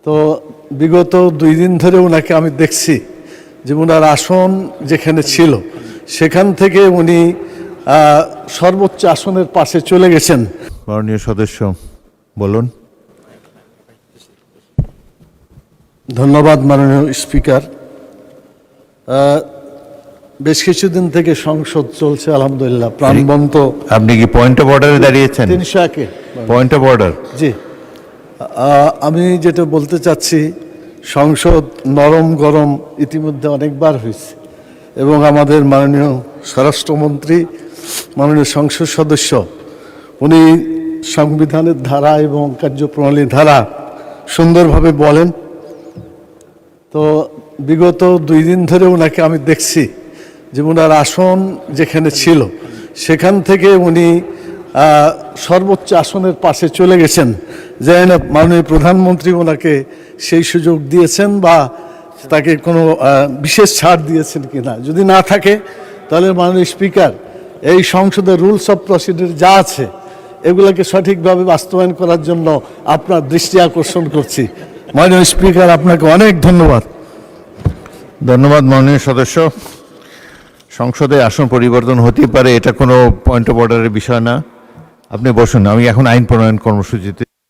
তো বিগত 2 দিন ধরে ওনাকে আমি দেখছি যে ওনার আসন যেখানে ছিল সেখান থেকে উনি সর্বোচ্চ আসনের পাশে চলে গেছেন। মাননীয় সদস্য বলুন। ধন্যবাদ মাননীয় স্পিকার। বেশ কিছুদিন থেকে সংসদ চলছে আলহামদুলিল্লাহ প্রাণবন্ত। আপনি কি পয়েন্ট অফ অর্ডারে দাঁড়িয়েছেন? 301-এ পয়েন্ট অফ অর্ডার। জি, আমি যেটা বলতে চাচ্ছি, সংসদ নরম গরম ইতিমধ্যে অনেকবার হয়েছে এবং আমাদের মাননীয় স্বরাষ্ট্রমন্ত্রী, মাননীয় সংসদ সদস্য, উনি সংবিধানের ধারা এবং কার্যপ্রণালীর ধারা সুন্দরভাবে বলেন। তো বিগত 2 দিন ধরে ওনাকে আমি দেখছি যে ওনার আসন যেখানে ছিল সেখান থেকে উনি সর্বোচ্চ আসনের পাশে চলে গেছেন। জানি না মাননীয় প্রধানমন্ত্রী ওনাকে সেই সুযোগ দিয়েছেন বা তাকে কোনো বিশেষ ছাড় দিয়েছেন কিনা। যদি না থাকে তাহলে মাননীয় স্পিকার, এই সংসদের রুলস অফ প্রসিডিউর যা আছে এগুলোকে সঠিকভাবে বাস্তবায়ন করার জন্য আপনার দৃষ্টি আকর্ষণ করছি। মাননীয় স্পিকার, আপনাকে অনেক ধন্যবাদ। ধন্যবাদ মাননীয় সদস্য। সংসদে আসন পরিবর্তন হতেই পারে, এটা কোনো পয়েন্ট অফ অর্ডারের বিষয় না। আপনি বসুন, আমি এখন আইন প্রণয়ন কর্মসূচিতে